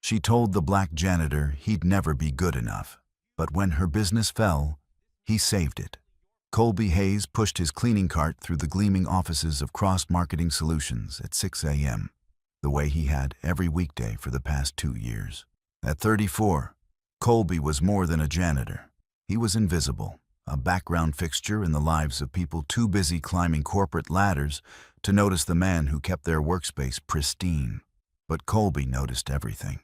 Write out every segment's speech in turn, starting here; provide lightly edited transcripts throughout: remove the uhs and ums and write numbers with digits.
She told the black janitor he'd never be good enough. But when her business fell, he saved it. Colby Hayes pushed his cleaning cart through the gleaming offices of Cross Marketing Solutions at 6 a.m., the way he had every weekday for the past 2 years. At 34, Colby was more than a janitor. He was invisible, a background fixture in the lives of people too busy climbing corporate ladders to notice the man who kept their workspace pristine. But Colby noticed everything.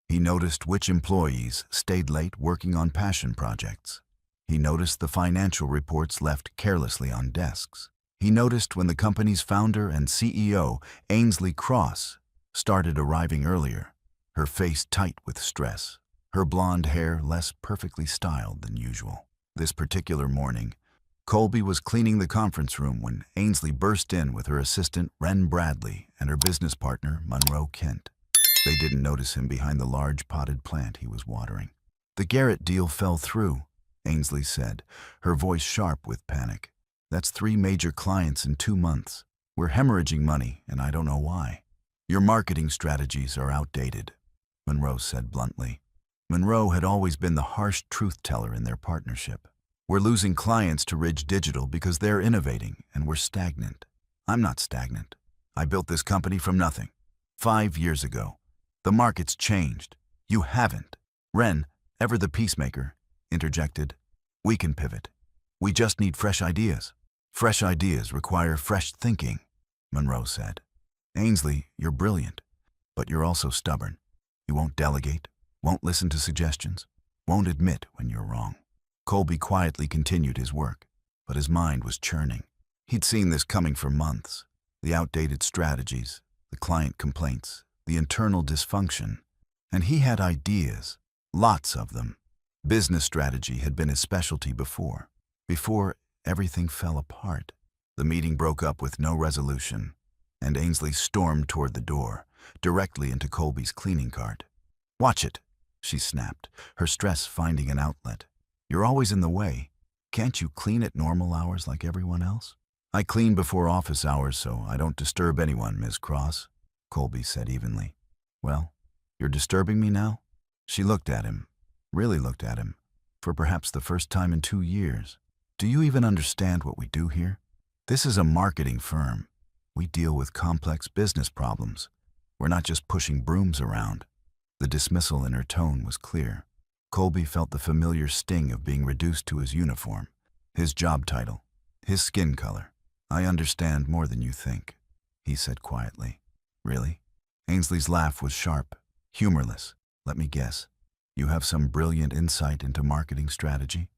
He noticed which employees stayed late working on passion projects. He noticed the financial reports left carelessly on desks. He noticed when the company's founder and CEO, Ainsley Cross, started arriving earlier, her face tight with stress, her blonde hair less perfectly styled than usual. This particular morning, Colby was cleaning the conference room when Ainsley burst in with her assistant, Wren Bradley, and her business partner, Monroe Kent. They didn't notice him behind the large potted plant he was watering. "The Garrett deal fell through," Ainsley said, her voice sharp with panic. "That's 3 major clients in 2 months. We're hemorrhaging money, and I don't know why." "Your marketing strategies are outdated," Monroe said bluntly. Monroe had always been the harsh truth-teller in their partnership. "We're losing clients to Ridge Digital because they're innovating, and we're stagnant." "I'm not stagnant. I built this company from nothing. 5 years ago. The market's changed. You haven't." Wren, ever the peacemaker, interjected. "We can pivot. We just need fresh ideas." "Fresh ideas require fresh thinking," Monroe said. "Ainsley, you're brilliant, but you're also stubborn. You won't delegate, won't listen to suggestions, won't admit when you're wrong." Colby quietly continued his work, but his mind was churning. He'd seen this coming for months. The outdated strategies, the client complaints, the internal dysfunction. And he had ideas, lots of them. Business strategy had been his specialty before everything fell apart. The meeting broke up with no resolution, and Ainsley stormed toward the door, directly into Colby's cleaning cart. "Watch it," she snapped, her stress finding an outlet. "You're always in the way. Can't you clean at normal hours like everyone else?" "I clean before office hours so I don't disturb anyone, Ms. Cross," Colby said evenly. "Well, you're disturbing me now?" She looked at him, really looked at him, for perhaps the first time in 2 years. "Do you even understand what we do here? This is a marketing firm. We deal with complex business problems. We're not just pushing brooms around." The dismissal in her tone was clear. Colby felt the familiar sting of being reduced to his uniform, his job title, his skin color. "I understand more than you think," he said quietly. "Really?" Ainsley's laugh was sharp, humorless. "Let me guess. You have some brilliant insight into marketing strategy?"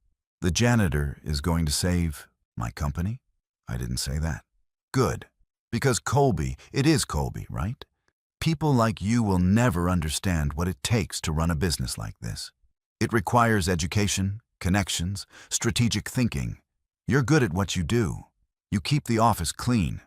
"The janitor is going to save my company?" "I didn't say that." "Good. Because Colby, it is Colby, right? People like you will never understand what it takes to run a business like this. It requires education, connections, strategic thinking. You're good at what you do. You keep the office clean.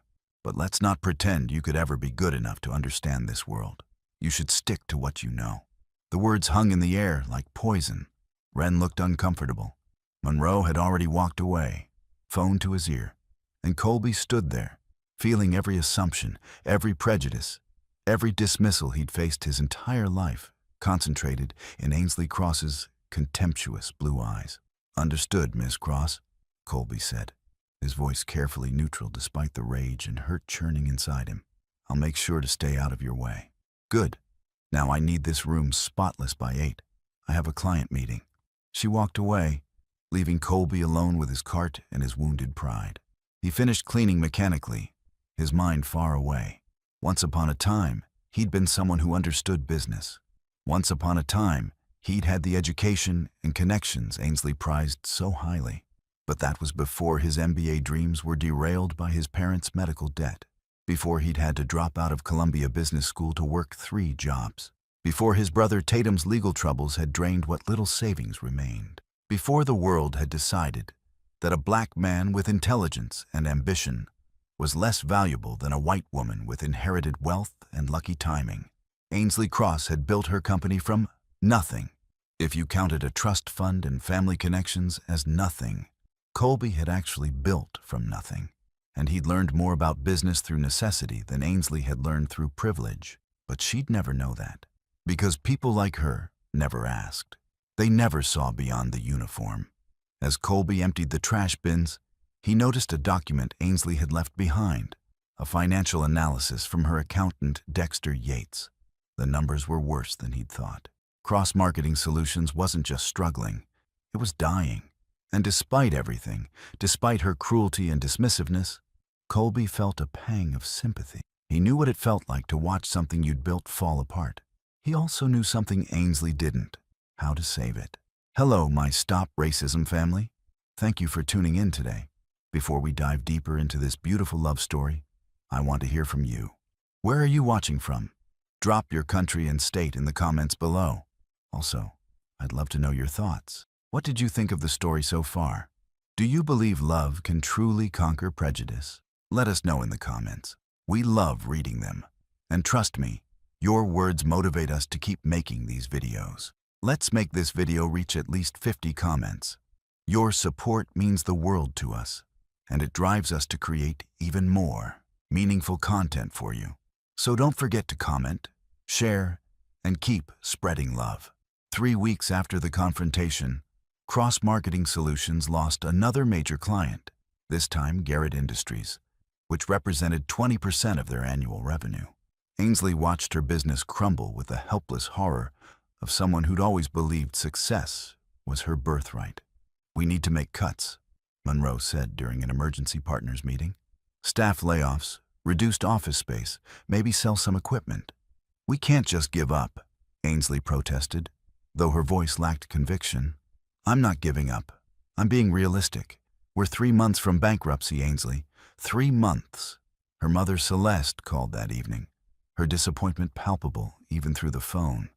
But let's not pretend you could ever be good enough to understand this world. You should stick to what you know." The words hung in the air like poison. Wren looked uncomfortable. Monroe had already walked away, phone to his ear, and Colby stood there, feeling every assumption, every prejudice, every dismissal he'd faced his entire life, concentrated in Ainsley Cross's contemptuous blue eyes. "Understood, Miss Cross," Colby said, his voice carefully neutral despite the rage and hurt churning inside him. "I'll make sure to stay out of your way." "Good. Now I need this room spotless by 8. I have a client meeting." She walked away, leaving Colby alone with his cart and his wounded pride. He finished cleaning mechanically, his mind far away. Once upon a time, he'd been someone who understood business. Once upon a time, he'd had the education and connections Ainsley prized so highly. But that was before his MBA dreams were derailed by his parents' medical debt, before he'd had to drop out of Columbia Business School to work 3 jobs, before his brother Tatum's legal troubles had drained what little savings remained, before the world had decided that a black man with intelligence and ambition was less valuable than a white woman with inherited wealth and lucky timing. Ainsley Cross had built her company from nothing. If you counted a trust fund and family connections as nothing, Colby had actually built from nothing. And he'd learned more about business through necessity than Ainsley had learned through privilege. But she'd never know that. Because people like her never asked. They never saw beyond the uniform. As Colby emptied the trash bins, he noticed a document Ainsley had left behind, a financial analysis from her accountant, Dexter Yates. The numbers were worse than he'd thought. Cross-Marketing Solutions wasn't just struggling, it was dying. And despite everything, despite her cruelty and dismissiveness, Colby felt a pang of sympathy. He knew what it felt like to watch something you'd built fall apart. He also knew something Ainsley didn't: how to save it. Hello, my Stop Racism family. Thank you for tuning in today. Before we dive deeper into this beautiful love story, I want to hear from you. Where are you watching from? Drop your country and state in the comments below. Also, I'd love to know your thoughts. What did you think of the story so far? Do you believe love can truly conquer prejudice? Let us know in the comments. We love reading them. And trust me, your words motivate us to keep making these videos. Let's make this video reach at least 50 comments. Your support means the world to us, and it drives us to create even more meaningful content for you. So don't forget to comment, share, and keep spreading love. 3 weeks after the confrontation, Cross-Marketing Solutions lost another major client, this time Garrett Industries, which represented 20% of their annual revenue. Ainsley watched her business crumble with the helpless horror of someone who'd always believed success was her birthright. "We need to make cuts," Monroe said during an emergency partners meeting. "Staff layoffs, reduced office space, maybe sell some equipment. We can't just give up," Ainsley protested, though her voice lacked conviction. "I'm not giving up. I'm being realistic. We're 3 months from bankruptcy, Ainsley. 3 months." Her mother, Celeste, called that evening, her disappointment palpable even through the phone.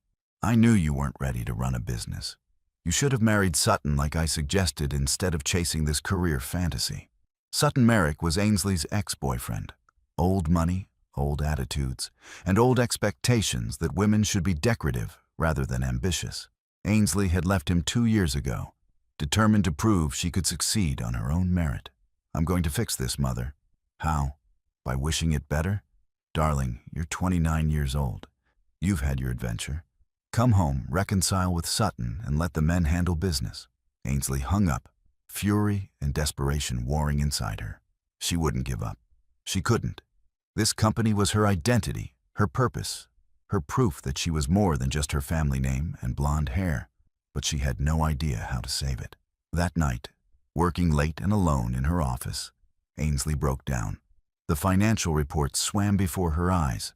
"I knew you weren't ready to run a business. You should have married Sutton like I suggested instead of chasing this career fantasy." Sutton Merrick was Ainsley's ex-boyfriend. Old money, old attitudes, and old expectations that women should be decorative rather than ambitious. Ainsley had left him 2 years ago, determined to prove she could succeed on her own merit. "I'm going to fix this, Mother." "How? By wishing it better?" "Darling, you're 29 years old. You've had your adventure. Come home, reconcile with Sutton, and let the men handle business." Ainsley hung up, fury and desperation warring inside her. She wouldn't give up. She couldn't. This company was her identity, her purpose, her proof that she was more than just her family name and blonde hair, but she had no idea how to save it. That night, working late and alone in her office, Ainsley broke down. The financial reports swam before her eyes.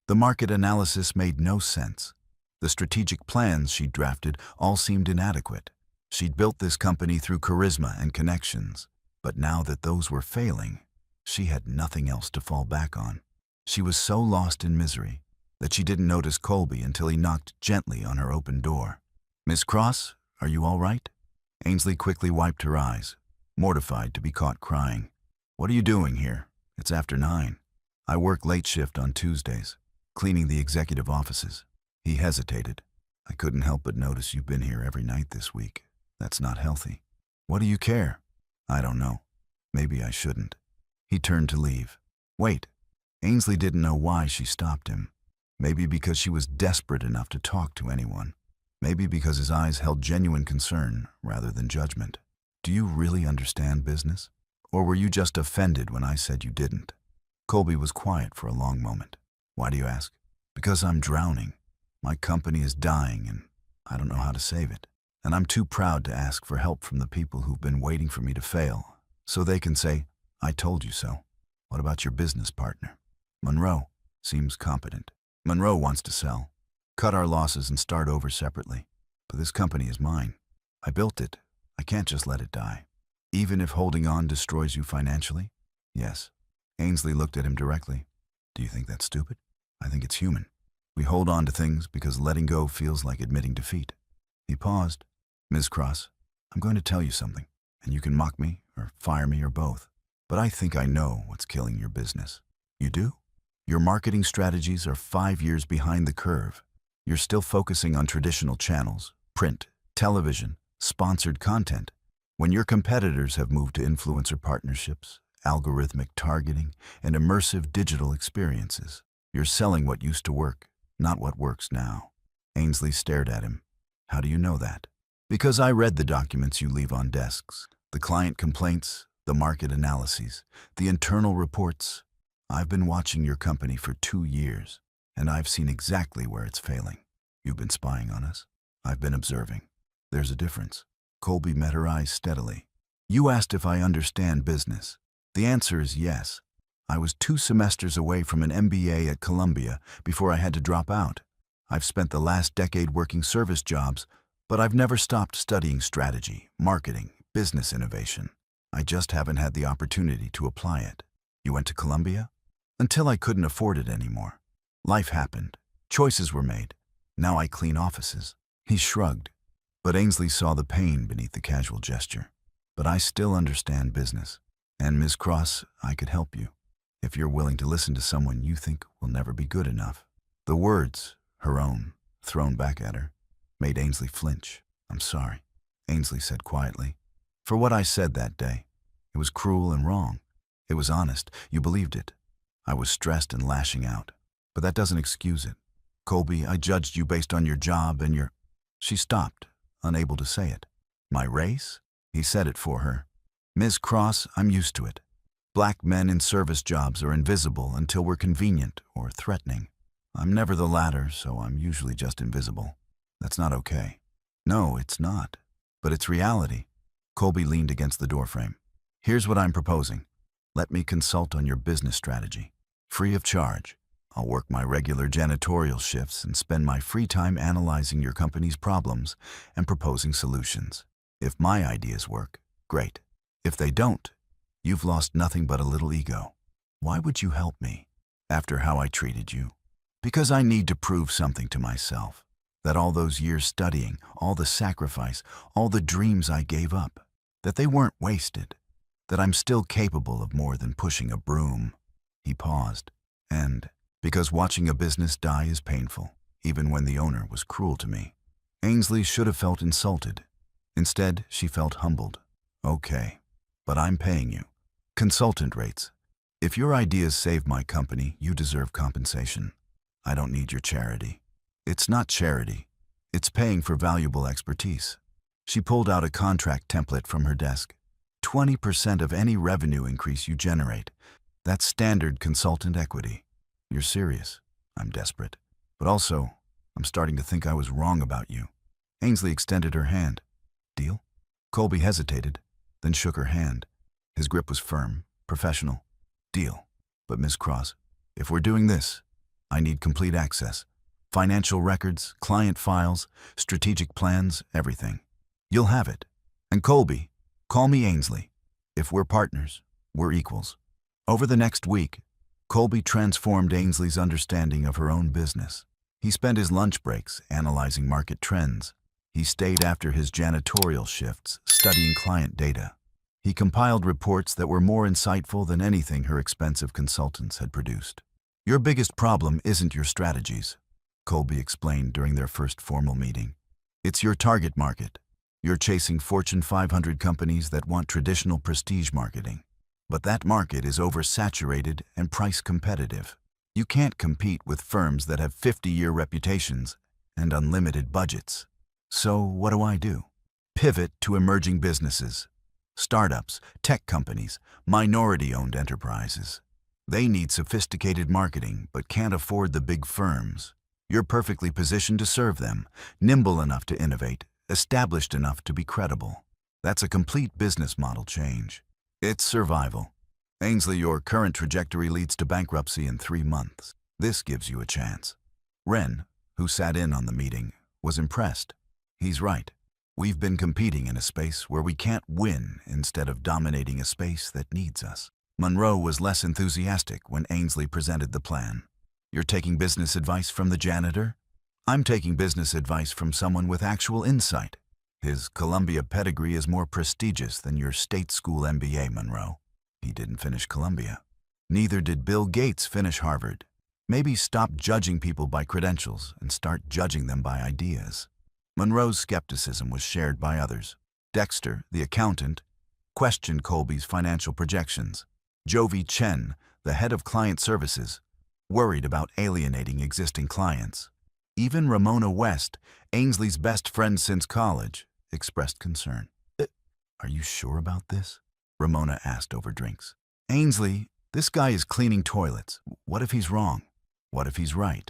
The market analysis made no sense. The strategic plans she'd drafted all seemed inadequate. She'd built this company through charisma and connections, but now that those were failing, she had nothing else to fall back on. She was so lost in misery that she didn't notice Colby until he knocked gently on her open door. "Miss Cross, are you all right?" Ainsley quickly wiped her eyes, mortified to be caught crying. "What are you doing here? It's after 9. "I work late shift on Tuesdays, cleaning the executive offices." He hesitated. "I couldn't help but notice you've been here every night this week. That's not healthy." "What do you care?" "I don't know. Maybe I shouldn't." He turned to leave. "Wait." Ainsley didn't know why she stopped him. Maybe because she was desperate enough to talk to anyone. Maybe because his eyes held genuine concern rather than judgment. "Do you really understand business? Or were you just offended when I said you didn't?" Colby was quiet for a long moment. "Why do you ask?" "Because I'm drowning. My company is dying and I don't know how to save it. And I'm too proud to ask for help from the people who've been waiting for me to fail, so they can say, 'I told you so.'" "What about your business partner?" "Monroe seems competent. Monroe wants to sell, cut our losses and start over separately. But this company is mine. I built it. I can't just let it die." "Even if holding on destroys you financially?" "Yes." Ainsley looked at him directly. "Do you think that's stupid?" "I think it's human. We hold on to things because letting go feels like admitting defeat." He paused. "Ms. Cross, I'm going to tell you something, and you can mock me or fire me or both. But I think I know what's killing your business." "You do?" "Your marketing strategies are 5 years behind the curve. You're still focusing on traditional channels, print, television, sponsored content, when your competitors have moved to influencer partnerships, algorithmic targeting, and immersive digital experiences. You're selling what used to work, not what works now." Ainsley stared at him. How do you know that? Because I read the documents you leave on desks. The client complaints, the market analyses, the internal reports. I've been watching your company for 2 years, and I've seen exactly where it's failing. You've been spying on us. I've been observing. There's a difference. Colby met her eyes steadily. You asked if I understand business. The answer is yes. I was 2 semesters away from an MBA at Columbia before I had to drop out. I've spent the last decade working service jobs, but I've never stopped studying strategy, marketing, business innovation. I just haven't had the opportunity to apply it. You went to Columbia? Until I couldn't afford it anymore. Life happened. Choices were made. Now I clean offices. He shrugged, but Ainsley saw the pain beneath the casual gesture. But I still understand business. And Ms. Cross, I could help you, if you're willing to listen to someone you think will never be good enough. The words, her own, thrown back at her, made Ainsley flinch. I'm sorry, Ainsley said quietly, for what I said that day. It was cruel and wrong. It was honest. You believed it. I was stressed and lashing out. But that doesn't excuse it. Colby, I judged you based on your job and your... She stopped, unable to say it. My race? He said it for her. Ms. Cross, I'm used to it. Black men in service jobs are invisible until we're convenient or threatening. I'm never the latter, so I'm usually just invisible. That's not okay. No, it's not. But it's reality. Colby leaned against the doorframe. Here's what I'm proposing. Let me consult on your business strategy. Free of charge. I'll work my regular janitorial shifts and spend my free time analyzing your company's problems and proposing solutions. If my ideas work, great. If they don't, you've lost nothing but a little ego. Why would you help me after how I treated you? Because I need to prove something to myself. That all those years studying, all the sacrifice, all the dreams I gave up, that they weren't wasted. That I'm still capable of more than pushing a broom. He paused. And because watching a business die is painful, even when the owner was cruel to me. Ainsley should have felt insulted. Instead, she felt humbled. Okay, but I'm paying you. Consultant rates. If your ideas save my company, you deserve compensation. I don't need your charity. It's not charity. It's paying for valuable expertise. She pulled out a contract template from her desk. 20% of any revenue increase you generate. That's standard consultant equity. You're serious. I'm desperate. But also, I'm starting to think I was wrong about you. Ainsley extended her hand. Deal? Colby hesitated, then shook her hand. His grip was firm, professional. Deal. But Ms. Cross, if we're doing this, I need complete access. Financial records, client files, strategic plans, everything. You'll have it. And Colby, call me Ainsley. If we're partners, we're equals. Over the next week, Colby transformed Ainsley's understanding of her own business. He spent his lunch breaks analyzing market trends. He stayed after his janitorial shifts, studying client data. He compiled reports that were more insightful than anything her expensive consultants had produced. Your biggest problem isn't your strategies, Colby explained during their first formal meeting. It's your target market. You're chasing Fortune 500 companies that want traditional prestige marketing. But that market is oversaturated and price competitive. You can't compete with firms that have 50-year reputations and unlimited budgets. So what do? Pivot to emerging businesses. Startups, tech companies, minority-owned enterprises. They need sophisticated marketing but can't afford the big firms. You're perfectly positioned to serve them, nimble enough to innovate, established enough to be credible. That's a complete business model change. It's survival. Ainsley, your current trajectory leads to bankruptcy in 3 months. This gives you a chance. Wren, who sat in on the meeting, was impressed. He's right. We've been competing in a space where we can't win instead of dominating a space that needs us. Monroe was less enthusiastic when Ainsley presented the plan. You're taking business advice from the janitor? I'm taking business advice from someone with actual insight. His Columbia pedigree is more prestigious than your state school MBA, Monroe. He didn't finish Columbia. Neither did Bill Gates finish Harvard. Maybe stop judging people by credentials and start judging them by ideas. Monroe's skepticism was shared by others. Dexter, the accountant, questioned Colby's financial projections. Jovi Chen, the head of client services, worried about alienating existing clients. Even Ramona West, Ainsley's best friend since college, expressed concern. Are you sure about this? Ramona asked over drinks. Ainsley, this guy is cleaning toilets. What if he's wrong? What if he's right?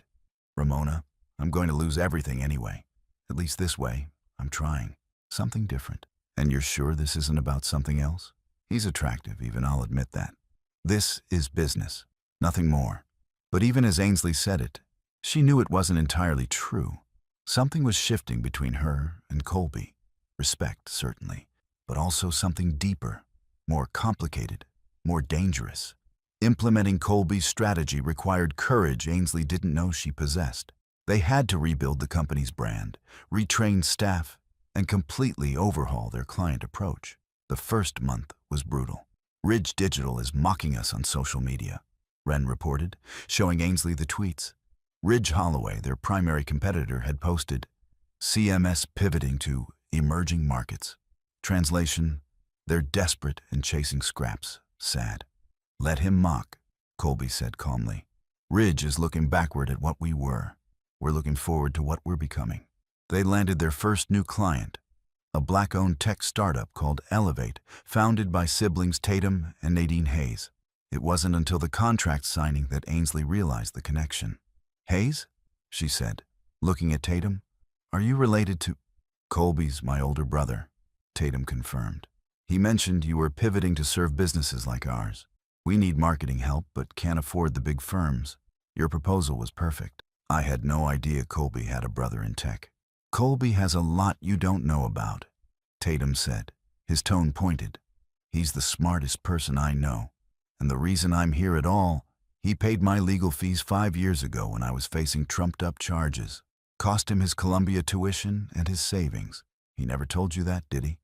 Ramona, I'm going to lose everything anyway. At least this way, I'm trying. Something different. And you're sure this isn't about something else? He's attractive, even I'll admit that. This is business, nothing more. But even as Ainsley said it, she knew it wasn't entirely true. Something was shifting between her and Colby. Respect, certainly, but also something deeper, more complicated, more dangerous. Implementing Colby's strategy required courage Ainsley didn't know she possessed. They had to rebuild the company's brand, retrain staff, and completely overhaul their client approach. The first month was brutal. Ridge Digital is mocking us on social media, Wren reported, showing Ainsley the tweets. Ridge Holloway, their primary competitor, had posted, CMS pivoting to emerging markets. Translation, they're desperate and chasing scraps. Sad. Let him mock, Colby said calmly. Ridge is looking backward at what we were. We're looking forward to what we're becoming. They landed their first new client, a Black-owned tech startup called Elevate, founded by siblings Tatum and Nadine Hayes. It wasn't until the contract signing that Ainsley realized the connection. Hayes? She said, looking at Tatum. Are you related to... Colby's my older brother, Tatum confirmed. He mentioned you were pivoting to serve businesses like ours. We need marketing help but can't afford the big firms. Your proposal was perfect. I had no idea Colby had a brother in tech. Colby has a lot you don't know about, Tatum said, his tone pointed. He's the smartest person I know, and the reason I'm here at all, he paid my legal fees 5 years ago when I was facing trumped-up charges. Cost him his Columbia tuition and his savings. He never told you that, did he?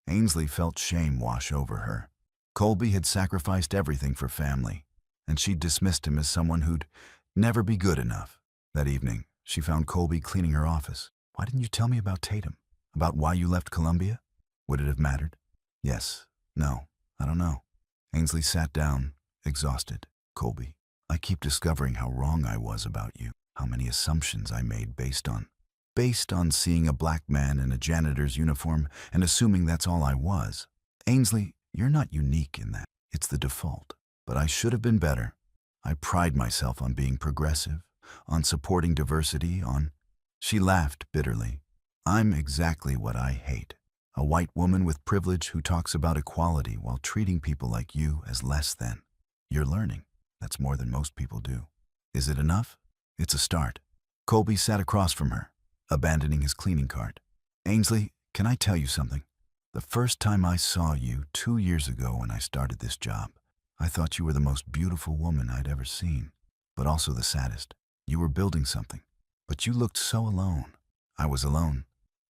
Ainsley felt shame wash over her. Colby had sacrificed everything for family, and she'd dismissed him as someone who'd never be good enough. That evening, she found Colby cleaning her office. Why didn't you tell me about Tatum? About why you left Columbia? Would it have mattered? Yes. No. I don't know. Ainsley sat down, exhausted. Colby, I keep discovering how wrong I was about you, how many assumptions I made based on seeing a black man in a janitor's uniform and assuming that's all I was. Ainsley, you're not unique in that. It's the default. But I should have been better. I pride myself on being progressive, on supporting diversity, on... She laughed bitterly. I'm exactly what I hate. A white woman with privilege who talks about equality while treating people like you as less than. You're learning. That's more than most people do. Is it enough? It's a start. Colby sat across from her, abandoning his cleaning cart. Ainsley, can I tell you something? The first time I saw you 2 years ago when I started this job, I thought you were the most beautiful woman I'd ever seen, but also the saddest. You were building something, but you looked so alone. I was alone.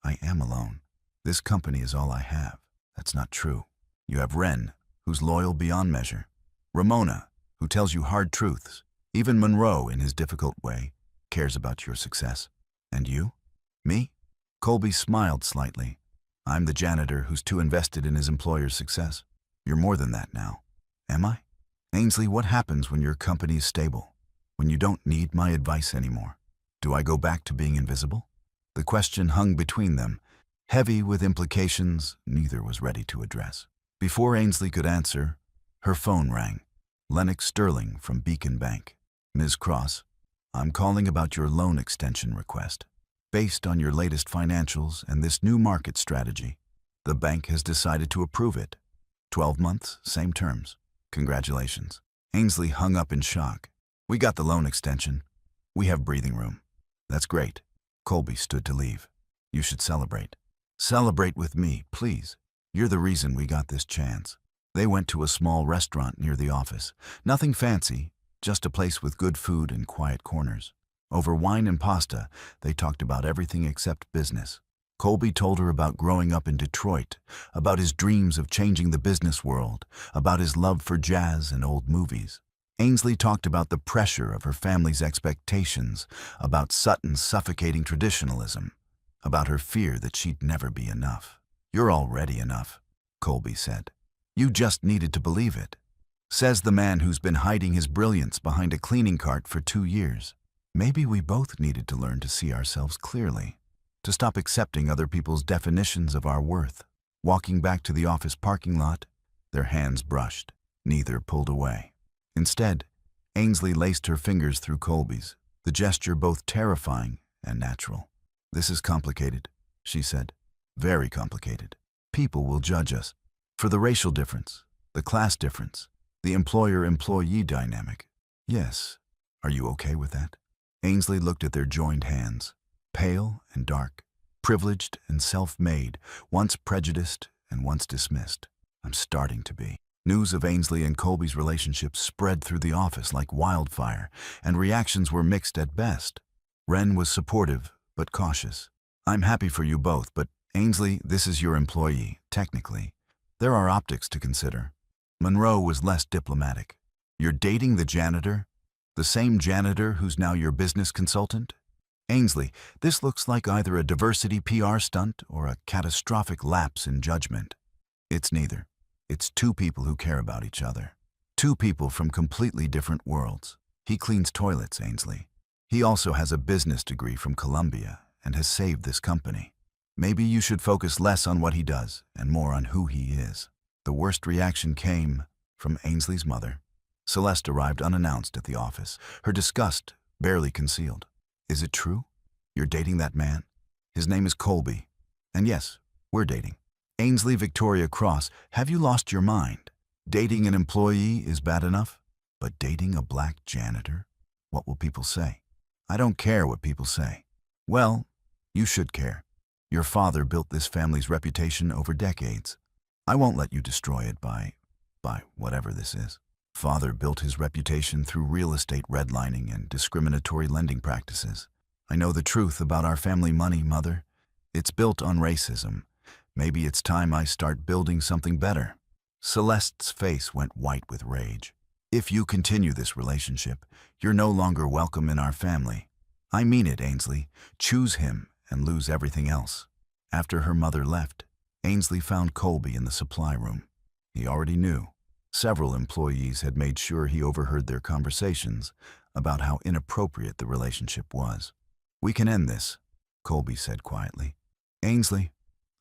I am alone. This company is all I have. That's not true. You have Wren, who's loyal beyond measure. Ramona, who tells you hard truths. Even Monroe, in his difficult way, cares about your success. And you? Me? Colby smiled slightly. I'm the janitor who's too invested in his employer's success. You're more than that now. Am I? Ainsley, what happens when your company is stable? When you don't need my advice anymore? Do I go back to being invisible? The question hung between them, heavy with implications neither was ready to address. Before Ainsley could answer, her phone rang. Lennox Sterling from Beacon Bank. Ms. Cross, I'm calling about your loan extension request. Based on your latest financials and this new market strategy, the bank has decided to approve it. 12 months, same terms. Congratulations. Ainsley hung up in shock. We got the loan extension. We have breathing room. That's great. Colby stood to leave. You should celebrate. Celebrate with me, please. You're the reason we got this chance. They went to a small restaurant near the office. Nothing fancy, just a place with good food and quiet corners. Over wine and pasta, they talked about everything except business. Colby told her about growing up in Detroit, about his dreams of changing the business world, about his love for jazz and old movies. Ainsley talked about the pressure of her family's expectations, about Sutton's suffocating traditionalism, about her fear that she'd never be enough. You're already enough, Colby said. You just needed to believe it. Says the man who's been hiding his brilliance behind a cleaning cart for 2 years. Maybe we both needed to learn to see ourselves clearly, to stop accepting other people's definitions of our worth. Walking back to the office parking lot, their hands brushed. Neither pulled away. Instead, Ainsley laced her fingers through Colby's, the gesture both terrifying and natural. "This is complicated," she said. "Very complicated. People will judge us for the racial difference, the class difference, the employer-employee dynamic. Yes, are you okay with that?" Ainsley looked at their joined hands, pale and dark, privileged and self-made, once prejudiced and once dismissed. "I'm starting to be." News of Ainsley and Colby's relationship spread through the office like wildfire, and reactions were mixed at best. Wren was supportive, but cautious. "I'm happy for you both, but Ainsley, this is your employee, technically. There are optics to consider." Monroe was less diplomatic. "You're dating the janitor? The same janitor who's now your business consultant? Ainsley, this looks like either a diversity PR stunt or a catastrophic lapse in judgment." "It's neither. It's two people who care about each other. Two people from completely different worlds. He cleans toilets, Ainsley. He also has a business degree from Columbia and has saved this company. Maybe you should focus less on what he does and more on who he is." The worst reaction came from Ainsley's mother. Celeste arrived unannounced at the office, her disgust barely concealed. "Is it true? You're dating that man? His name is Colby. And yes, we're dating." "Ainsley Victoria Cross, have you lost your mind? Dating an employee is bad enough, but dating a black janitor? What will people say?" "I don't care what people say." "Well, you should care. Your father built this family's reputation over decades. I won't let you destroy it by whatever this is." "Father built his reputation through real estate redlining and discriminatory lending practices. I know the truth about our family money, Mother. It's built on racism. Maybe it's time I start building something better." Celeste's face went white with rage. "If you continue this relationship, you're no longer welcome in our family. I mean it, Ainsley. Choose him and lose everything else." After her mother left, Ainsley found Colby in the supply room. He already knew. Several employees had made sure he overheard their conversations about how inappropriate the relationship was. "We can end this," Colby said quietly. "Ainsley,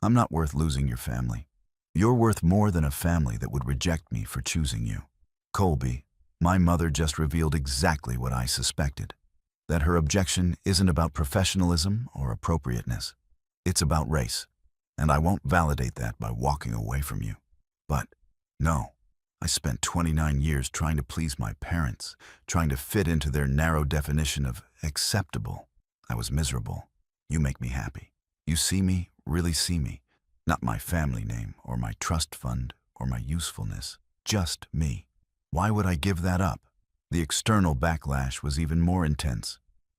I'm not worth losing your family. You're worth more than a family that would reject me for choosing you." "Colby, my mother just revealed exactly what I suspected. That her objection isn't about professionalism or appropriateness. It's about race. And I won't validate that by walking away from you. But, no. I spent 29 years trying to please my parents, trying to fit into their narrow definition of acceptable. I was miserable. You make me happy. You see me, really see me. Not my family name or my trust fund or my usefulness. Just me. Why would I give that up?" The external backlash was even more intense.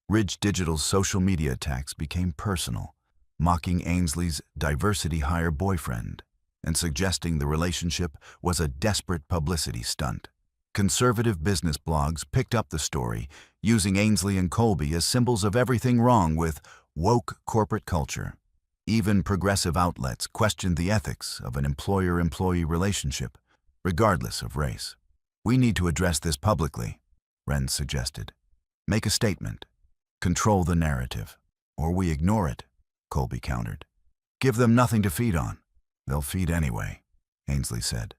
Ridge Digital's social media attacks became personal, mocking Ainsley's diversity hire boyfriend and suggesting the relationship was a desperate publicity stunt. Conservative business blogs picked up the story, using Ainsley and Colby as symbols of everything wrong with woke corporate culture. Even progressive outlets questioned the ethics of an employer-employee relationship, regardless of race. "We need to address this publicly," Wren suggested. "Make a statement. Control the narrative. Or we ignore it," Colby countered. "Give them nothing to feed on." "They'll feed anyway," Ainsley said.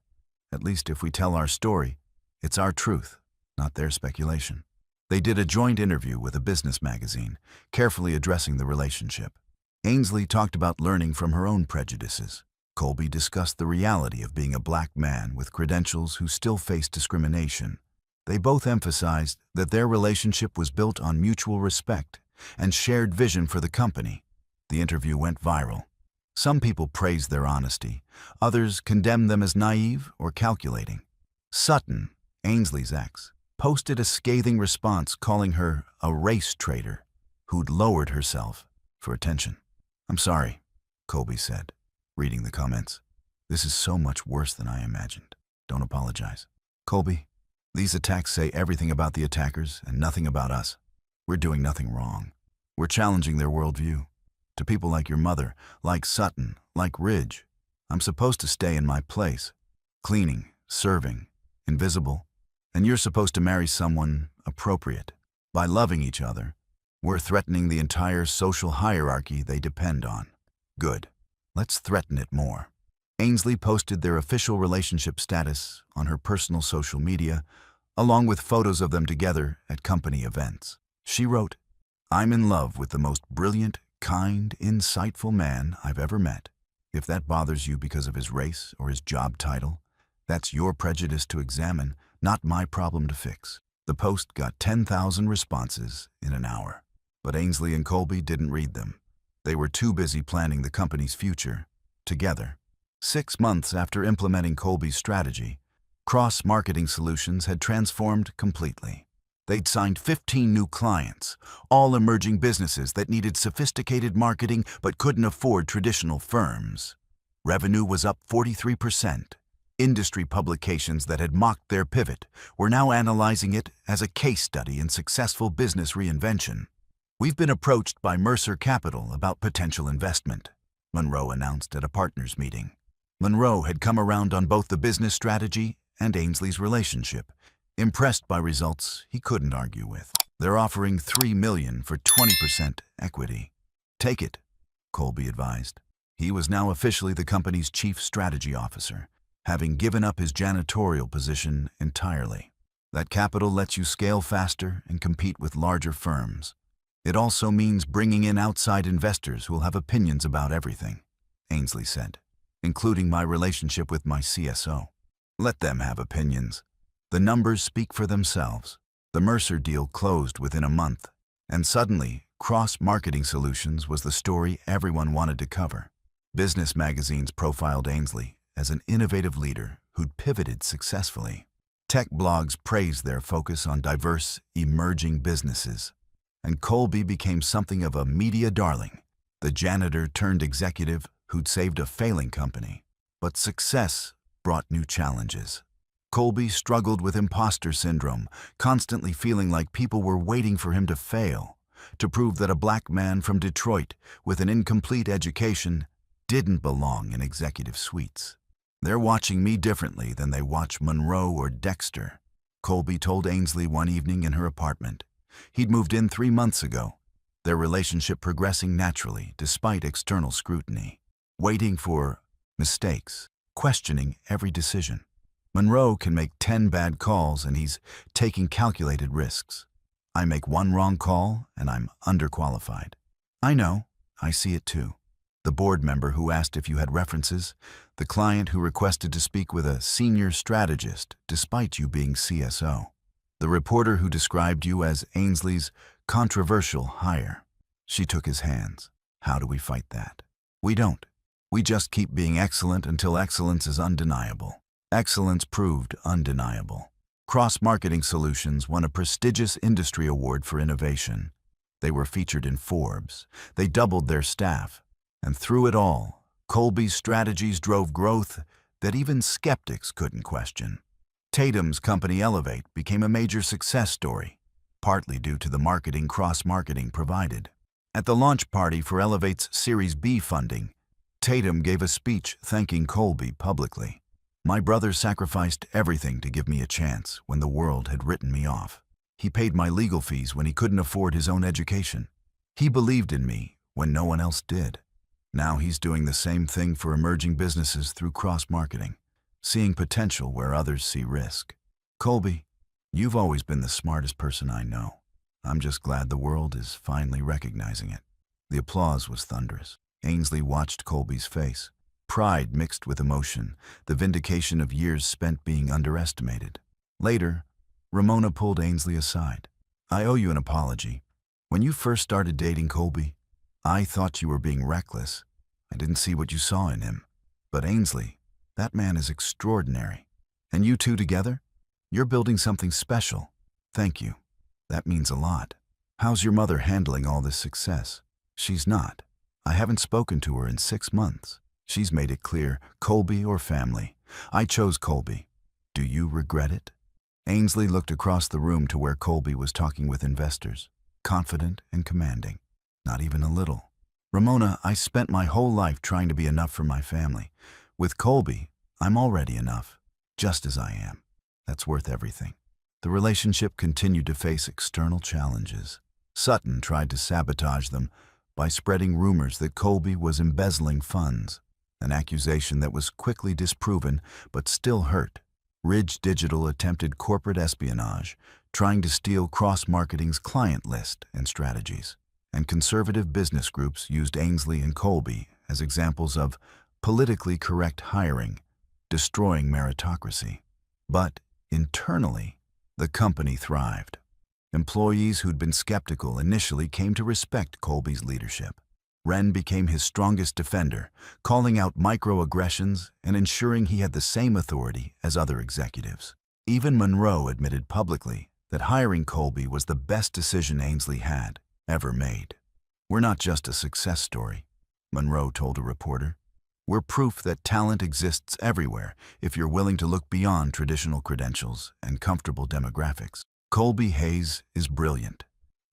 "At least if we tell our story, it's our truth, not their speculation." They did a joint interview with a business magazine, carefully addressing the relationship. Ainsley talked about learning from her own prejudices. Colby discussed the reality of being a black man with credentials who still faced discrimination. They both emphasized that their relationship was built on mutual respect and shared vision for the company. The interview went viral. Some people praised their honesty. Others condemned them as naive or calculating. Sutton, Ainsley's ex, posted a scathing response calling her a race traitor who'd lowered herself for attention. "I'm sorry," Colby said, reading the comments. "This is so much worse than I imagined. Don't apologize." "Colby, these attacks say everything about the attackers and nothing about us. We're doing nothing wrong. We're challenging their worldview. To people like your mother, like Sutton, like Ridge, I'm supposed to stay in my place, cleaning, serving, invisible, and you're supposed to marry someone appropriate. By loving each other, We're threatening the entire social hierarchy they depend on. Good. Let's threaten it more. Ainsley posted their official relationship status on her personal social media, along with photos of them together at company events. She wrote, "I'm in love with the most brilliant, kind, insightful man I've ever met. If that bothers you because of his race or his job title, that's your prejudice to examine, not my problem to fix." The post got 10,000 responses in an hour. But Ainsley and Colby didn't read them. They were too busy planning the company's future together. 6 months after implementing Colby's strategy, Cross-Marketing Solutions had transformed completely. They'd signed 15 new clients, all emerging businesses that needed sophisticated marketing but couldn't afford traditional firms. Revenue was up 43%. Industry publications that had mocked their pivot were now analyzing it as a case study in successful business reinvention. "We've been approached by Mercer Capital about potential investment," Monroe announced at a partners meeting. Monroe had come around on both the business strategy and Ainsley's relationship, impressed by results he couldn't argue with. "They're offering $3 million for 20% equity." "Take it," Colby advised. He was now officially the company's chief strategy officer, having given up his janitorial position entirely. "That capital lets you scale faster and compete with larger firms. It also means bringing in outside investors who will have opinions about everything," Ainsley said, "including my relationship with my CSO. Let them have opinions. The numbers speak for themselves." The Mercer deal closed within a month, and suddenly, Cross-Marketing Solutions was the story everyone wanted to cover. Business magazines profiled Ainsley as an innovative leader who'd pivoted successfully. Tech blogs praised their focus on diverse, emerging businesses. And Colby became something of a media darling, the janitor turned executive who'd saved a failing company. But success brought new challenges. Colby struggled with imposter syndrome, constantly feeling like people were waiting for him to fail, to prove that a black man from Detroit with an incomplete education didn't belong in executive suites. "They're watching me differently than they watch Monroe or Dexter," Colby told Ainsley one evening in her apartment. He'd moved in 3 months ago, their relationship progressing naturally despite external scrutiny, waiting for mistakes, questioning every decision. "Monroe can make 10 bad calls and he's taking calculated risks. I make one wrong call and I'm underqualified." "I know, I see it too." The board member who asked if you had references, the client who requested to speak with a senior strategist despite you being CSO. The reporter who described you as Ainsley's controversial hire. She took his hands. "How do we fight that?" "We don't. We just keep being excellent until excellence is undeniable." Excellence proved undeniable. Cross-Marketing Solutions won a prestigious industry award for innovation. They were featured in Forbes. They doubled their staff. And through it all, Colby's strategies drove growth that even skeptics couldn't question. Tatum's company Elevate became a major success story, partly due to the marketing Cross-Marketing provided. At the launch party for Elevate's Series B funding, Tatum gave a speech thanking Colby publicly. "My brother sacrificed everything to give me a chance when the world had written me off. He paid my legal fees when he couldn't afford his own education. He believed in me when no one else did. Now he's doing the same thing for emerging businesses through cross-marketing, seeing potential where others see risk. Colby, you've always been the smartest person I know. I'm just glad the world is finally recognizing it." The applause was thunderous. Ainsley watched Colby's face. Pride mixed with emotion, the vindication of years spent being underestimated. Later, Ramona pulled Ainsley aside. "I owe you an apology. When you first started dating Colby, I thought you were being reckless. I didn't see what you saw in him. But Ainsley, that man is extraordinary. And you two together? You're building something special. Thank you. That means a lot. How's your mother handling all this success?" "She's not. I haven't spoken to her in 6 months. She's made it clear, Colby or family. I chose Colby. Do you regret it?" Ainsley looked across the room to where Colby was talking with investors, confident and commanding. "Not even a little. Ramona, I spent my whole life trying to be enough for my family. With Colby, I'm already enough, just as I am. That's worth everything." The relationship continued to face external challenges. Sutton tried to sabotage them by spreading rumors that Colby was embezzling funds, an accusation that was quickly disproven but still hurt. Ridge Digital attempted corporate espionage, trying to steal Cross-Marketing's client list and strategies. And conservative business groups used Ainsley and Colby as examples of politically correct hiring, destroying meritocracy. But internally, the company thrived. Employees who'd been skeptical initially came to respect Colby's leadership. Wren became his strongest defender, calling out microaggressions and ensuring he had the same authority as other executives. Even Monroe admitted publicly that hiring Colby was the best decision Ainsley had ever made. "We're not just a success story," Monroe told a reporter. "We're proof that talent exists everywhere if you're willing to look beyond traditional credentials and comfortable demographics." Colby Hayes is brilliant.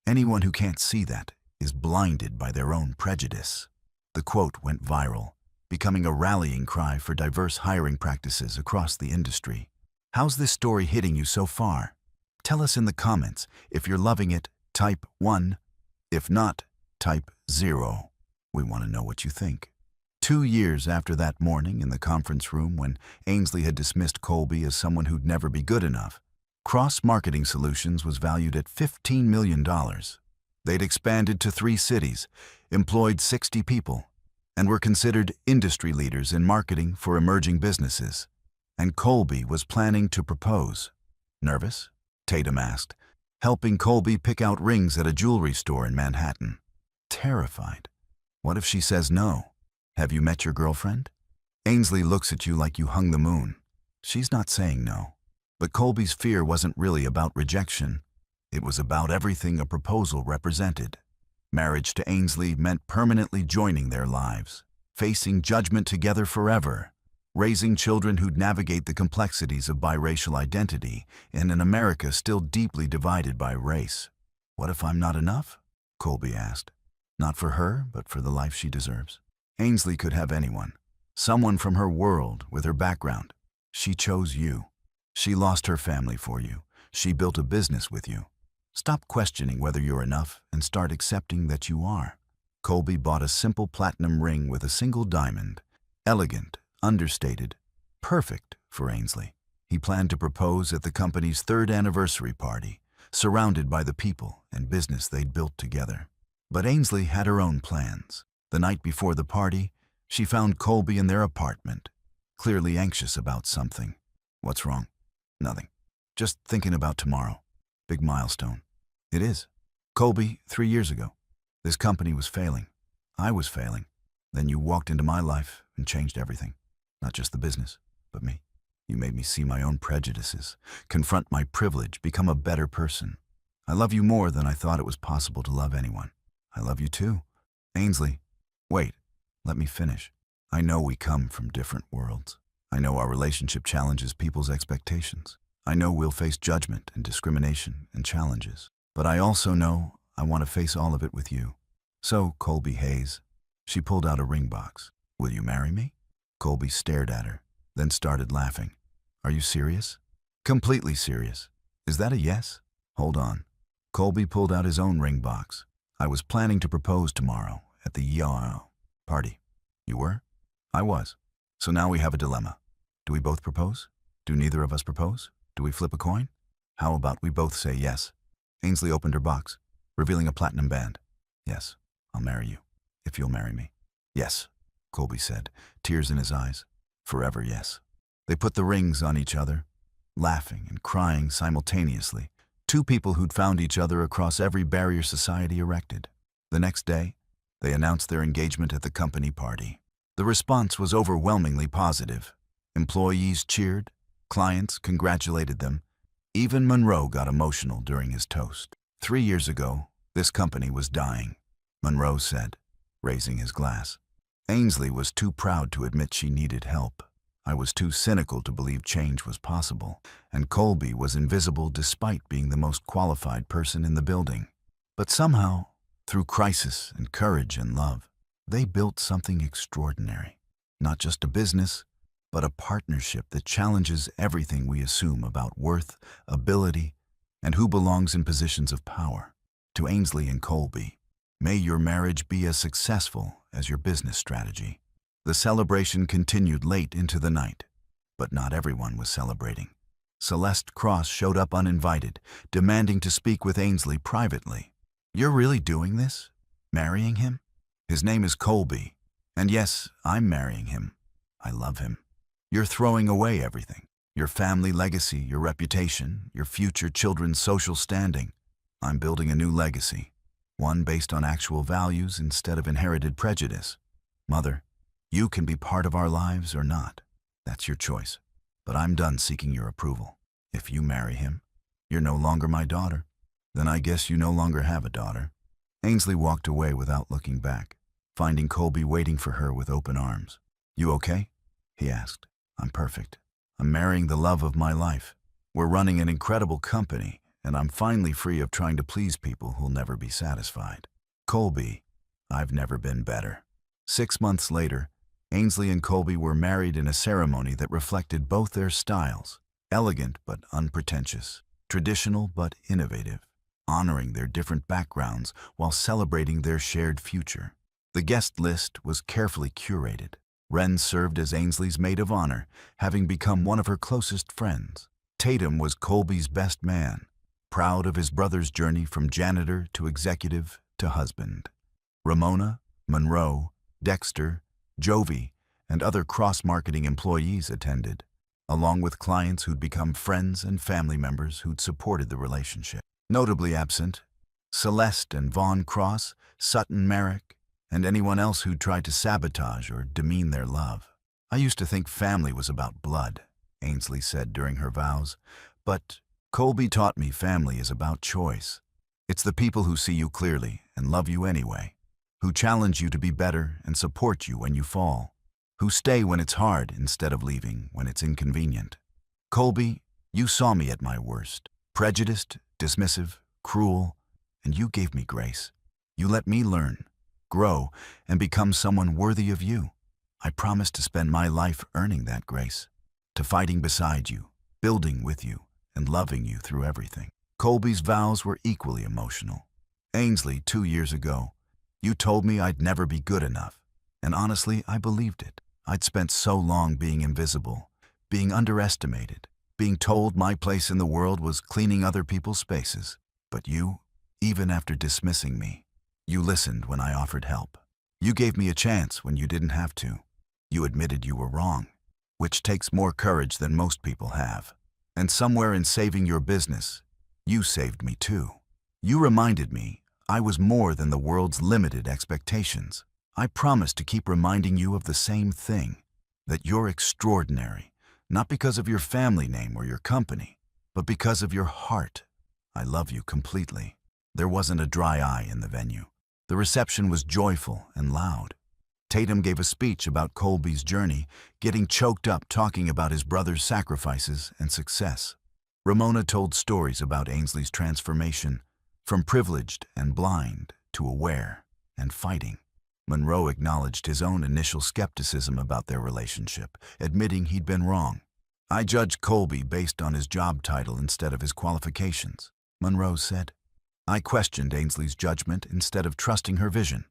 Anyone who can't see that is blinded by their own prejudice. The quote went viral, becoming a rallying cry for diverse hiring practices across the industry. How's this story hitting you so far? Tell us in the comments. If you're loving it, type 1. If not, type 0. We want to know what you think. 2 years after that morning in the conference room when Ainsley had dismissed Colby as someone who'd never be good enough, Cross-Marketing Solutions was valued at $15 million. They'd expanded to 3 cities, employed 60 people, and were considered industry leaders in marketing for emerging businesses. And Colby was planning to propose. "Nervous?" Tatum asked, helping Colby pick out rings at a jewelry store in Manhattan. "Terrified. What if she says no? Have you met your girlfriend? Ainsley looks at you like you hung the moon. She's not saying no." But Colby's fear wasn't really about rejection. It was about everything a proposal represented. Marriage to Ainsley meant permanently joining their lives, facing judgment together forever, raising children who'd navigate the complexities of biracial identity in an America still deeply divided by race. "What if I'm not enough?" Colby asked. "Not for her, but for the life she deserves." Ainsley could have anyone, someone from her world with her background. She chose you. She lost her family for you. She built a business with you. Stop questioning whether you're enough and start accepting that you are. Colby bought a simple platinum ring with a single diamond, elegant, understated, perfect for Ainsley. He planned to propose at the company's 3rd anniversary party, surrounded by the people and business they'd built together. But Ainsley had her own plans. The night before the party, she found Colby in their apartment, clearly anxious about something. "What's wrong?" "Nothing. Just thinking about tomorrow. Big milestone." "It is. Colby, 3 years ago, this company was failing. I was failing. Then you walked into my life and changed everything. Not just the business, but me. You made me see my own prejudices, confront my privilege, become a better person. I love you more than I thought it was possible to love anyone. I love you too. Ainsley, wait, let me finish. I know we come from different worlds. I know our relationship challenges people's expectations. I know we'll face judgment and discrimination and challenges. But I also know I want to face all of it with you. So, Colby Hayes." She pulled out a ring box. "Will you marry me?" Colby stared at her, then started laughing. "Are you serious?" "Completely serious. Is that a yes?" "Hold on." Colby pulled out his own ring box. "I was planning to propose tomorrow at the party." "You were?" "I was. So now we have a dilemma. Do we both propose? Do neither of us propose? Do we flip a coin? How about we both say yes?" Ainsley opened her box, revealing a platinum band. "Yes, I'll marry you, if you'll marry me." "Yes," Colby said, tears in his eyes. "Forever yes." They put the rings on each other, laughing and crying simultaneously. 2 people who'd found each other across every barrier society erected. The next day, they announced their engagement at the company party. The response was overwhelmingly positive. Employees cheered, clients congratulated them. Even Monroe got emotional during his toast. 3 years ago, this company was dying, Monroe said, raising his glass. Ainsley was too proud to admit she needed help. I was too cynical to believe change was possible, and Colby was invisible despite being the most qualified person in the building. But somehow, through crisis and courage and love, they built something extraordinary. Not just a business, but a partnership that challenges everything we assume about worth, ability, and who belongs in positions of power. To Ainsley and Colby, may your marriage be as successful as your business strategy. The celebration continued late into the night, but not everyone was celebrating. Celeste Cross showed up uninvited, demanding to speak with Ainsley privately. "You're really doing this? Marrying him? His name is Colby. And yes, I'm marrying him. I love him. You're throwing away everything. Your family legacy, your reputation, your future children's social standing. I'm building a new legacy, one based on actual values instead of inherited prejudice. Mother, you can be part of our lives or not. That's your choice. But I'm done seeking your approval. If you marry him, you're no longer my daughter. Then I guess you no longer have a daughter." Ainsley walked away without looking back, finding Colby waiting for her with open arms. "You okay?" he asked. "I'm perfect. I'm marrying the love of my life. We're running an incredible company, and I'm finally free of trying to please people who'll never be satisfied. Colby, I've never been better." 6 months later, Ainsley and Colby were married in a ceremony that reflected both their styles, elegant but unpretentious, traditional but innovative, honoring their different backgrounds while celebrating their shared future. The guest list was carefully curated. Wren served as Ainsley's maid of honor, having become one of her closest friends. Tatum was Colby's best man, proud of his brother's journey from janitor to executive to husband. Ramona, Monroe, Dexter, Jovi, and other cross-marketing employees attended, along with clients who'd become friends and family members who'd supported the relationship. Notably absent, Celeste and Vaughn Cross, Sutton Merrick, and anyone else who'd tried to sabotage or demean their love. "I used to think family was about blood," Ainsley said during her vows, "but Colby taught me family is about choice. It's the people who see you clearly and love you anyway, who challenge you to be better and support you when you fall, who stay when it's hard instead of leaving when it's inconvenient. Colby, you saw me at my worst, prejudiced, dismissive, cruel, and you gave me grace. You let me learn, grow, and become someone worthy of you. I promise to spend my life earning that grace, to fighting beside you, building with you, and loving you through everything." Colby's vows were equally emotional. "Ainsley, 2 years ago, you told me I'd never be good enough, and honestly, I believed it. I'd spent so long being invisible, being underestimated, being told my place in the world was cleaning other people's spaces. But you, even after dismissing me, you listened when I offered help. You gave me a chance when you didn't have to. You admitted you were wrong, which takes more courage than most people have. And somewhere in saving your business, you saved me too. You reminded me I was more than the world's limited expectations. I promise to keep reminding you of the same thing, that you're extraordinary, not because of your family name or your company, but because of your heart. I love you completely." There wasn't a dry eye in the venue. The reception was joyful and loud. Tatum gave a speech about Colby's journey, getting choked up talking about his brother's sacrifices and success. Ramona told stories about Ainsley's transformation, from privileged and blind to aware and fighting. Monroe acknowledged his own initial skepticism about their relationship, admitting he'd been wrong. "I judged Colby based on his job title instead of his qualifications," Monroe said. "I questioned Ainsley's judgment instead of trusting her vision.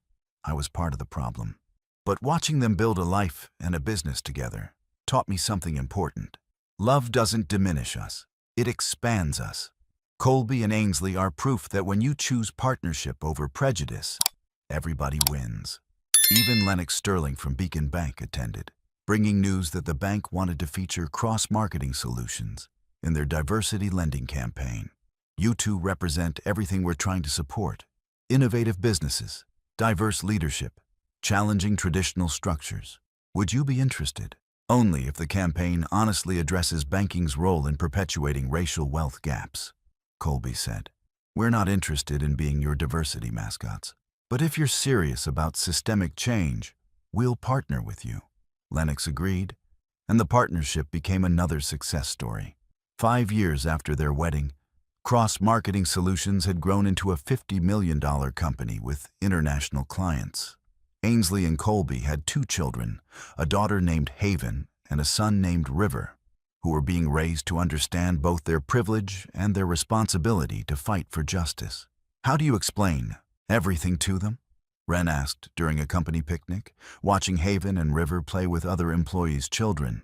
I was part of the problem. But watching them build a life and a business together taught me something important. Love doesn't diminish us, it expands us. Colby and Ainsley are proof that when you choose partnership over prejudice, everybody wins." Even Lennox Sterling from Beacon Bank attended, bringing news that the bank wanted to feature cross-marketing solutions in their diversity lending campaign. "You two represent everything we're trying to support: innovative businesses, diverse leadership, challenging traditional structures. Would you be interested?" "Only if the campaign honestly addresses banking's role in perpetuating racial wealth gaps," Colby said. "We're not interested in being your diversity mascots. But if you're serious about systemic change, we'll partner with you." Lennox agreed, and the partnership became another success story. 5 years after their wedding, Cross Marketing Solutions had grown into a $50 million company with international clients. Ainsley and Colby had 2 children, a daughter named Haven and a son named River, who were being raised to understand both their privilege and their responsibility to fight for justice. How do you explain everything to them? Wren asked during a company picnic, watching Haven and River play with other employees' children.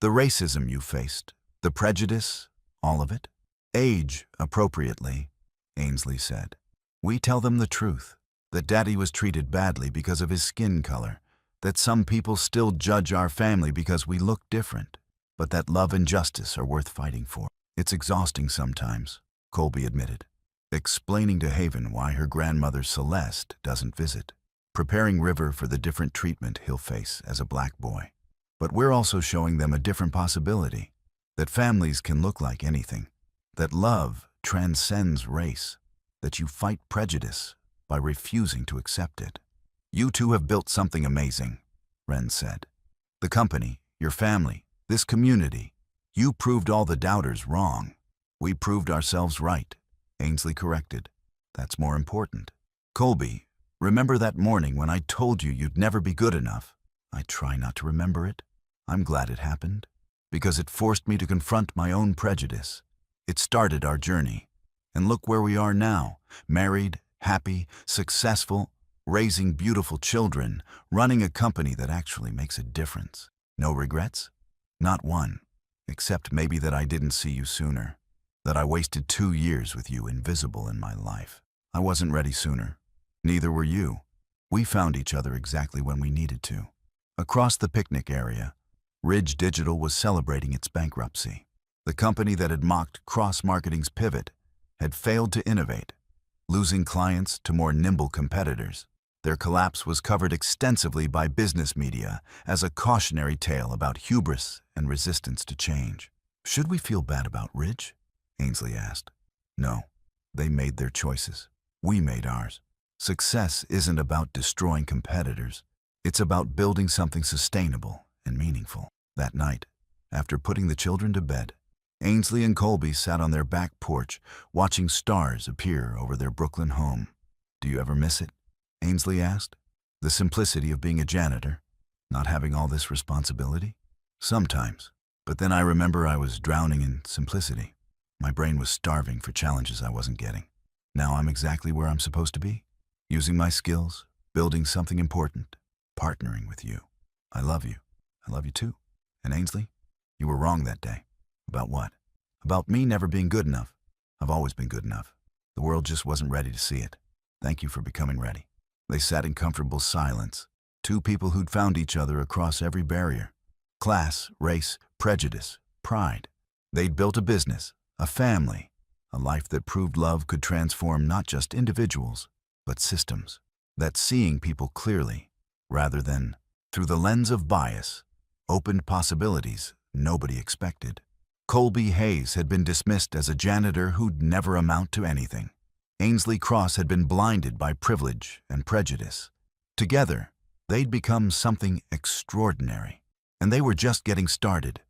The racism you faced, the prejudice, all of it? Age appropriately, Ainsley said. We tell them the truth, that Daddy was treated badly because of his skin color, that some people still judge our family because we look different, but that love and justice are worth fighting for. It's exhausting sometimes, Colby admitted, explaining to Haven why her grandmother Celeste doesn't visit, preparing River for the different treatment he'll face as a black boy. But we're also showing them a different possibility, that families can look like anything, that love transcends race, that you fight prejudice by refusing to accept it. You two have built something amazing, Wren said. The company, your family, this community. You proved all the doubters wrong. We proved ourselves right, Ainsley corrected. That's more important. Colby, remember that morning when I told you you'd never be good enough? I try not to remember it. I'm glad it happened, because it forced me to confront my own prejudice. It started our journey. And look where we are now, married, happy, successful, raising beautiful children, running a company that actually makes a difference. No regrets? Not one. Except maybe that I didn't see you sooner. That I wasted 2 years with you invisible in my life. I wasn't ready sooner. Neither were you. We found each other exactly when we needed to. Across the picnic area, Ridge Digital was celebrating its bankruptcy. The company that had mocked cross-marketing's pivot had failed to innovate, losing clients to more nimble competitors. Their collapse was covered extensively by business media as a cautionary tale about hubris and resistance to change. Should we feel bad about Ridge? Ainsley asked. No, they made their choices. We made ours. Success isn't about destroying competitors. It's about building something sustainable and meaningful. That night, after putting the children to bed, Ainsley and Colby sat on their back porch, watching stars appear over their Brooklyn home. Do you ever miss it? Ainsley asked. The simplicity of being a janitor, not having all this responsibility? Sometimes. But then I remember I was drowning in simplicity. My brain was starving for challenges I wasn't getting. Now I'm exactly where I'm supposed to be, using my skills, building something important, partnering with you. I love you. I love you too. And Ainsley, you were wrong that day. About what? About me never being good enough. I've always been good enough. The world just wasn't ready to see it. Thank you for becoming ready. They sat in comfortable silence, two people who'd found each other across every barrier. Class, race, prejudice, pride. They'd built a business, a family, a life that proved love could transform not just individuals, but systems. That seeing people clearly, rather than through the lens of bias, opened possibilities nobody expected. Colby Hayes had been dismissed as a janitor who'd never amount to anything. Ainsley Cross had been blinded by privilege and prejudice. Together, they'd become something extraordinary. And they were just getting started.